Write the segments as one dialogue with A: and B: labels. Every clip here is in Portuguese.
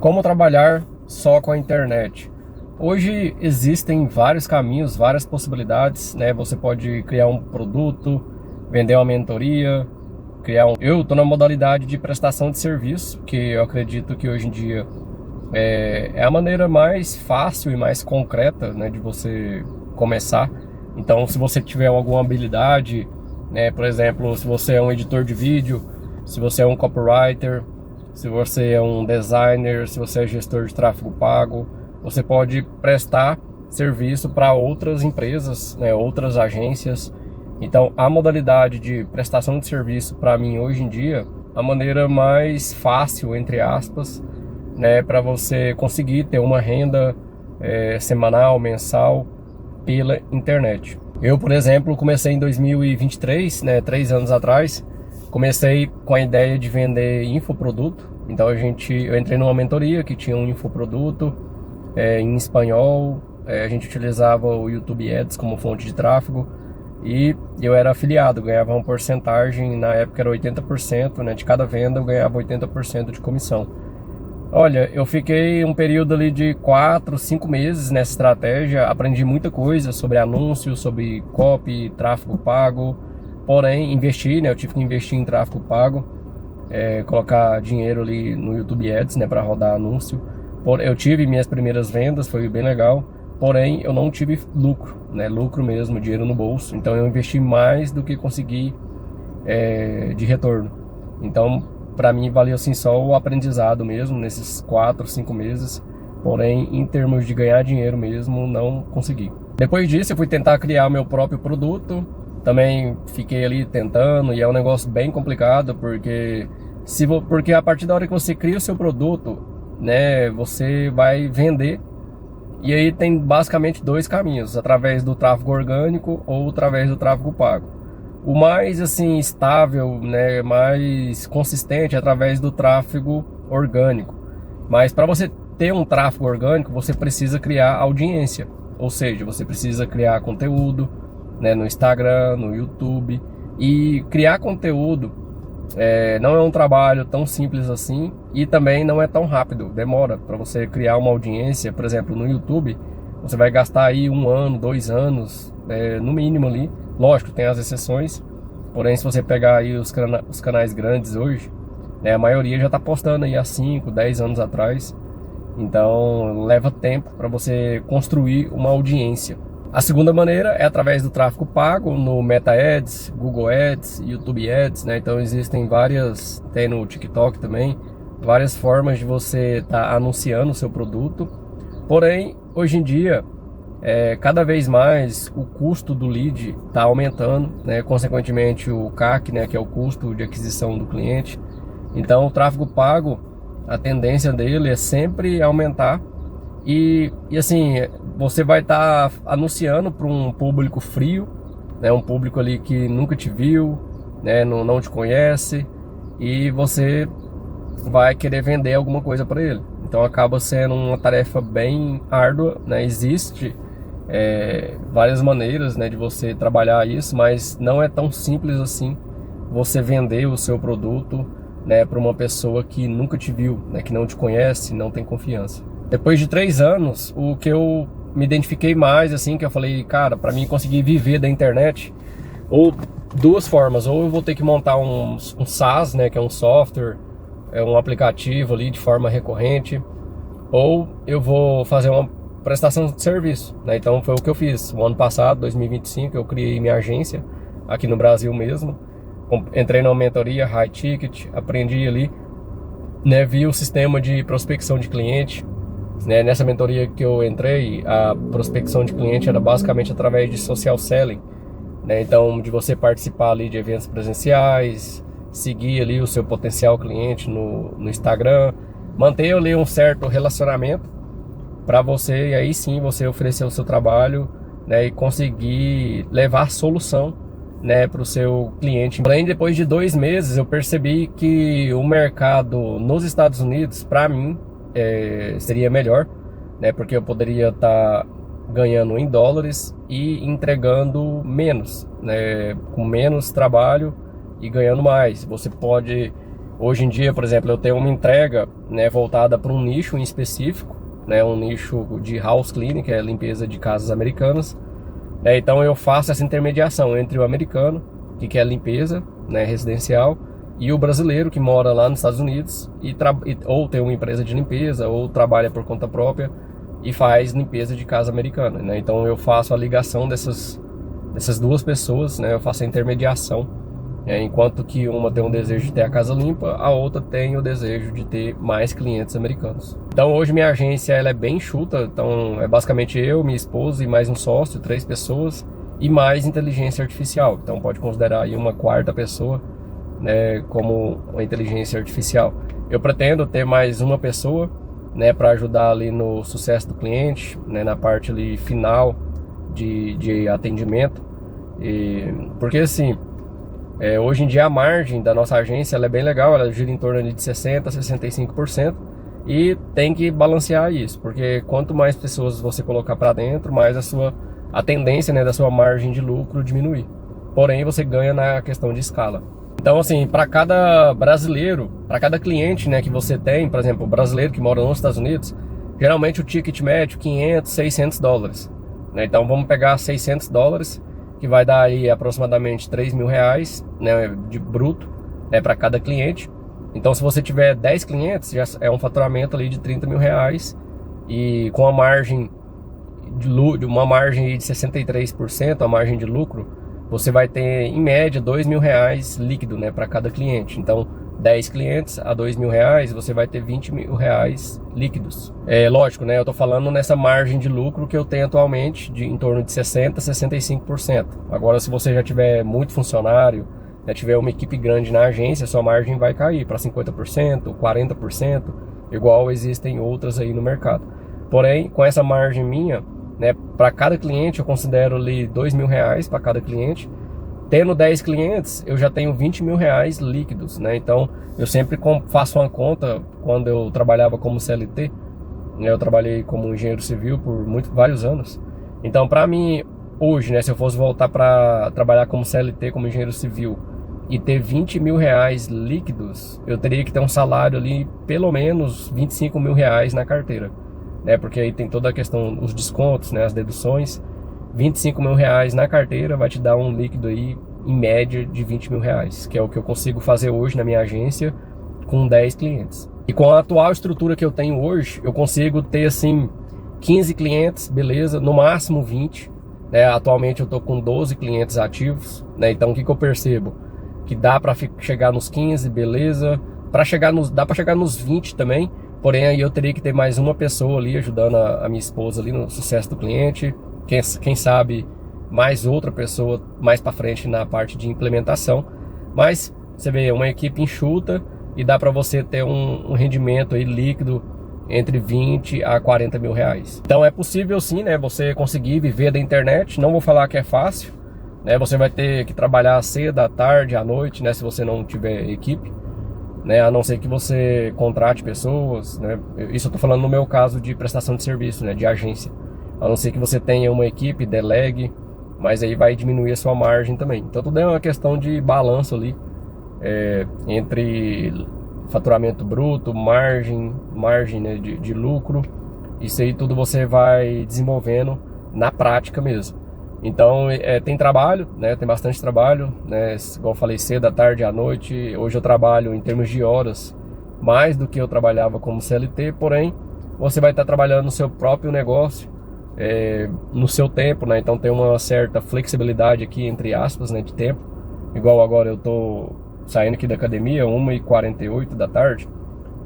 A: Como trabalhar só com a internet? Hoje existem vários caminhos, várias possibilidades, né? Você pode criar um produto, vender uma mentoria, Eu estou na modalidade de prestação de serviço, que eu acredito que hoje em dia é a maneira mais fácil e mais concreta, né, de você começar. Então, se você tiver alguma habilidade, né, por exemplo, se você é um editor de vídeo, se você é um copywriter, se você é um designer, se você é gestor de tráfego pago, você pode prestar serviço para outras empresas, né, outras agências. Então, a modalidade de prestação de serviço, para mim, hoje em dia, a maneira mais fácil, entre aspas, né, para você conseguir ter uma renda semanal, mensal, pela internet. Eu, por exemplo, comecei em 2023, né, 3 anos atrás, comecei com a ideia de vender infoproduto. Então eu entrei numa mentoria que tinha um infoproduto em espanhol, a gente utilizava o YouTube Ads como fonte de tráfego e eu era afiliado, ganhava uma porcentagem, na época era 80%, né, de cada venda eu ganhava 80% de comissão. Olha, eu fiquei um período ali de 4, 5 meses nessa estratégia, aprendi muita coisa sobre anúncios, sobre copy, tráfego pago, porém investi, né, eu tive que investir em tráfego pago, colocar dinheiro ali no YouTube Ads, né, para rodar anúncio. Eu tive minhas primeiras vendas, foi bem legal, porém eu não tive lucro, né, lucro mesmo, dinheiro no bolso, então eu investi mais do que consegui de retorno. Então, para mim, valeu assim só o aprendizado mesmo, nesses 4, 5 meses. Porém, em termos de ganhar dinheiro mesmo, não consegui. Depois disso, eu fui tentar criar meu próprio produto. Também fiquei ali tentando, e é um negócio bem complicado, porque a partir da hora que você cria o seu produto, né, você vai vender. E aí tem basicamente 2 caminhos, através do tráfego orgânico ou através do tráfego pago. O mais assim estável, né, mais consistente é através do tráfego orgânico. Mas para você ter um tráfego orgânico, você precisa criar audiência. Ou seja, você precisa criar conteúdo, né, no Instagram, no YouTube. E criar conteúdo não é um trabalho tão simples assim e também não é tão rápido. Demora para você criar uma audiência. Por exemplo, no YouTube, você vai gastar aí 1 ano, 2 anos, no mínimo ali. Lógico, tem as exceções, porém se você pegar aí os canais grandes hoje, né, a maioria já está postando aí há 5, 10 anos atrás. Então leva tempo para você construir uma audiência. A segunda maneira é através do tráfego pago no Meta Ads, Google Ads, YouTube Ads, né? Então existem tem no TikTok também, várias formas de você estar anunciando o seu produto. Porém, hoje em dia, cada vez mais o custo do lead está aumentando, né? Consequentemente o CAC, né, que é o custo de aquisição do cliente. Então o tráfego pago, a tendência dele é sempre aumentar e assim, você vai estar anunciando para um público frio, né, um público ali que nunca te viu, né, não te conhece, e você vai querer vender alguma coisa para ele. Então acaba sendo uma tarefa bem árdua, né? Existe várias maneiras, né, de você trabalhar isso, mas não é tão simples assim você vender o seu produto, né, para uma pessoa que nunca te viu, né, que não te conhece, não tem confiança. Depois de 3 anos, o que eu me identifiquei mais, assim, que eu falei, cara, para mim conseguir viver da internet, ou 2 formas, ou eu vou ter que montar um SaaS, né, que é um software, um aplicativo ali de forma recorrente, ou eu vou fazer uma prestação de serviço, né? Então foi o que eu fiz. O ano passado, 2025, eu criei minha agência aqui no Brasil mesmo. Entrei numa mentoria High Ticket, aprendi ali, né? Vi o sistema de prospecção de cliente, né? Nessa mentoria que eu entrei, a prospecção de cliente era basicamente através de social selling, né? Então, de você participar ali de eventos presenciais, seguir ali o seu potencial cliente no Instagram, manter ali um certo relacionamento para você, e aí sim você oferecer o seu trabalho, né, e conseguir levar solução, né, para o seu cliente. Porém, depois de 2 meses eu percebi que o mercado nos Estados Unidos, para mim, seria melhor, né, porque eu poderia estar ganhando em dólares e entregando menos, né, com menos trabalho e ganhando mais. Você pode Hoje em dia, por exemplo, eu tenho uma entrega, né, voltada para um nicho em específico, né, um nicho de house cleaning, que é limpeza de casas americanas. Então eu faço essa intermediação entre o americano, que quer limpeza, né, residencial, e o brasileiro que mora lá nos Estados Unidos ou tem uma empresa de limpeza ou trabalha por conta própria e faz limpeza de casa americana, né? Então eu faço a ligação dessas duas pessoas, né? Eu faço a intermediação, enquanto que uma tem um desejo de ter a casa limpa, a outra tem o desejo de ter mais clientes americanos. Então hoje minha agência ela é bem enxuta, então é basicamente eu, minha esposa e mais um sócio, 3 pessoas, e mais inteligência artificial. Então pode considerar aí uma quarta pessoa, né, como uma inteligência artificial. Eu pretendo ter mais uma pessoa, né, para ajudar ali no sucesso do cliente, né, na parte ali final de atendimento. Porque assim, hoje em dia a margem da nossa agência ela é bem legal, ela gira em torno de 60% a 65%, e tem que balancear isso, porque quanto mais pessoas você colocar para dentro, mais a tendência, né, da sua margem de lucro diminuir. Porém, você ganha na questão de escala. Então, assim, para cada brasileiro, para cada cliente, né, que você tem, por exemplo, o brasileiro que mora nos Estados Unidos, geralmente o ticket médio 500, 600 dólares. Né? Então, vamos pegar 600 dólares, que vai dar aí aproximadamente 3 mil reais, né, de bruto, né, para cada cliente. Então, se você tiver 10 clientes, já é um faturamento ali de 30 mil reais, e com a margem de uma margem de 63%, a margem de lucro, você vai ter em média 2 mil reais líquido, né, para cada cliente. Então 10 clientes a 2 mil reais, você vai ter 20 mil reais líquidos. É lógico, né, eu tô falando nessa margem de lucro que eu tenho atualmente, em torno de 60% a 65%. Agora, se você já tiver muito funcionário, né, tiver uma equipe grande na agência, sua margem vai cair para 50%, 40%, igual existem outras aí no mercado. Porém, com essa margem minha, né, para cada cliente eu considero ali 2 mil reais para cada cliente. Tendo 10 clientes, eu já tenho 20 mil reais líquidos, né? Então eu sempre faço uma conta. Quando eu trabalhava como CLT, né, eu trabalhei como engenheiro civil por vários anos. Então, para mim hoje, né, se eu fosse voltar para trabalhar como CLT, como engenheiro civil, e ter 20 mil reais líquidos, eu teria que ter um salário ali pelo menos 25 mil reais na carteira, né? Porque aí tem toda a questão, os descontos, né, as deduções. 25 mil reais na carteira vai te dar um líquido aí em média de 20 mil reais, que é o que eu consigo fazer hoje na minha agência com 10 clientes. E com a atual estrutura que eu tenho hoje, eu consigo ter assim 15 clientes, beleza, no máximo 20, né? Atualmente eu tô com 12 clientes ativos, né? Então o que eu percebo? Que dá para chegar nos 15, beleza, dá para chegar nos 20 também. Porém, aí eu teria que ter mais uma pessoa ali ajudando a minha esposa ali no sucesso do cliente. Quem sabe mais outra pessoa mais para frente na parte de implementação. Mas você vê, uma equipe enxuta e dá para você ter um rendimento aí líquido entre 20 a 40 mil reais. Então é possível sim, né, você conseguir viver da internet. Não vou falar que é fácil, né? Você vai ter que trabalhar cedo, à tarde, à noite, né, se você não tiver equipe, né, a não ser que você contrate pessoas, né? Isso eu tô falando no meu caso de prestação de serviço, né, de agência. A não ser que você tenha uma equipe, delegue, mas aí vai diminuir a sua margem também. Então tudo é uma questão de balanço ali, entre faturamento bruto, margem, né, de lucro. Isso aí tudo você vai desenvolvendo na prática mesmo. Então tem trabalho, né? Tem bastante trabalho, né? Igual eu falei, cedo, à tarde, à noite. Hoje eu trabalho em termos de horas mais do que eu trabalhava como CLT, porém você vai estar trabalhando no seu próprio negócio, no seu tempo, né? Então tem uma certa flexibilidade aqui, entre aspas, né, de tempo. Igual agora eu tô saindo aqui da academia 1h48 da tarde,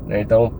A: né? Então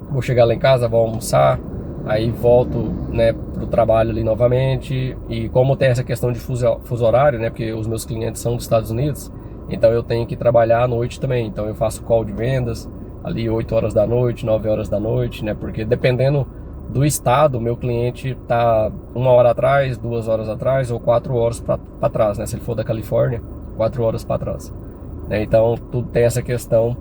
A: vou chegar lá em casa, vou almoçar, aí volto, né, pro trabalho ali novamente. E como tem essa questão de fuso horário, né, porque os meus clientes são dos Estados Unidos, então eu tenho que trabalhar à noite também. Então eu faço call de vendas ali 8 horas da noite, 9 horas da noite, né, porque dependendo do estado, o meu cliente tá 1 hora atrás, 2 horas atrás ou 4 horas para trás, né, se ele for da Califórnia, 4 horas para trás, né? Então tudo tem essa questão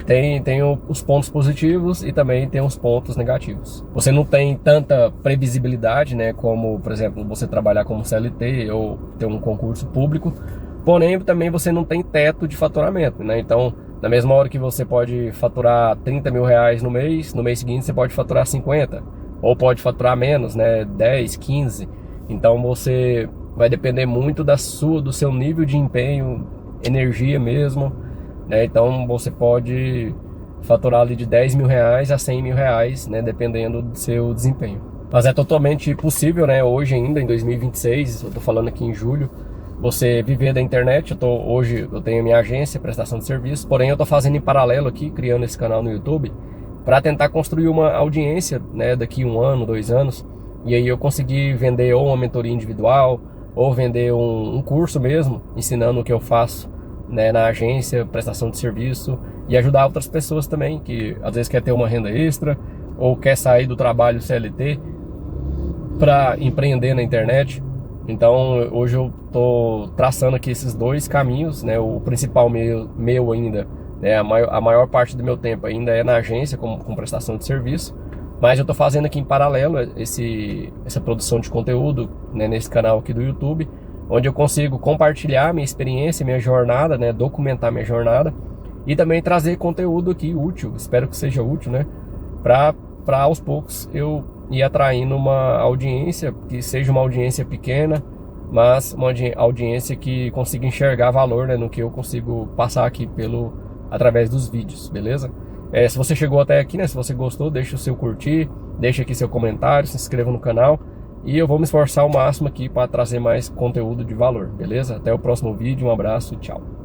A: tem os pontos positivos e também tem os pontos negativos. Você não tem tanta previsibilidade, né, como, por exemplo, você trabalhar como CLT ou ter um concurso público, porém também você não tem teto de faturamento, né? Então Na mesma hora que você pode faturar 30 mil reais no mês seguinte você pode faturar 50, ou pode faturar menos, né, 10, 15. Então você vai depender muito do seu nível de empenho, energia mesmo, né? Então você pode faturar ali de 10 mil reais a 100 mil reais, né, dependendo do seu desempenho. Mas é totalmente possível, né, hoje ainda, em 2026, eu tô falando aqui em julho, você viver da internet. Hoje eu tenho a minha agência, prestação de serviço, porém eu tô fazendo em paralelo aqui, criando esse canal no YouTube, para tentar construir uma audiência, né, daqui 1 ano, 2 anos, e aí eu conseguir vender ou uma mentoria individual, ou vender um curso mesmo, ensinando o que eu faço, né, na agência, prestação de serviço, e ajudar outras pessoas também, que às vezes quer ter uma renda extra, ou quer sair do trabalho CLT para empreender na internet. Então hoje eu tô traçando aqui esses dois caminhos, né? O principal meu ainda, né? A maior parte do meu tempo ainda é na agência com prestação de serviço, mas eu tô fazendo aqui em paralelo essa produção de conteúdo, né? Nesse canal aqui do YouTube, onde eu consigo compartilhar minha experiência, minha jornada, né? Documentar minha jornada e também trazer conteúdo aqui útil, espero que seja útil, né? Para aos poucos eu ir atraindo uma audiência, que seja uma audiência pequena, mas uma audiência que consiga enxergar valor, né, no que eu consigo passar aqui através dos vídeos, beleza? Se você chegou até aqui, né, se você gostou, deixa o seu curtir, deixa aqui seu comentário, se inscreva no canal, e eu vou me esforçar ao máximo aqui para trazer mais conteúdo de valor, beleza? Até o próximo vídeo, um abraço, tchau!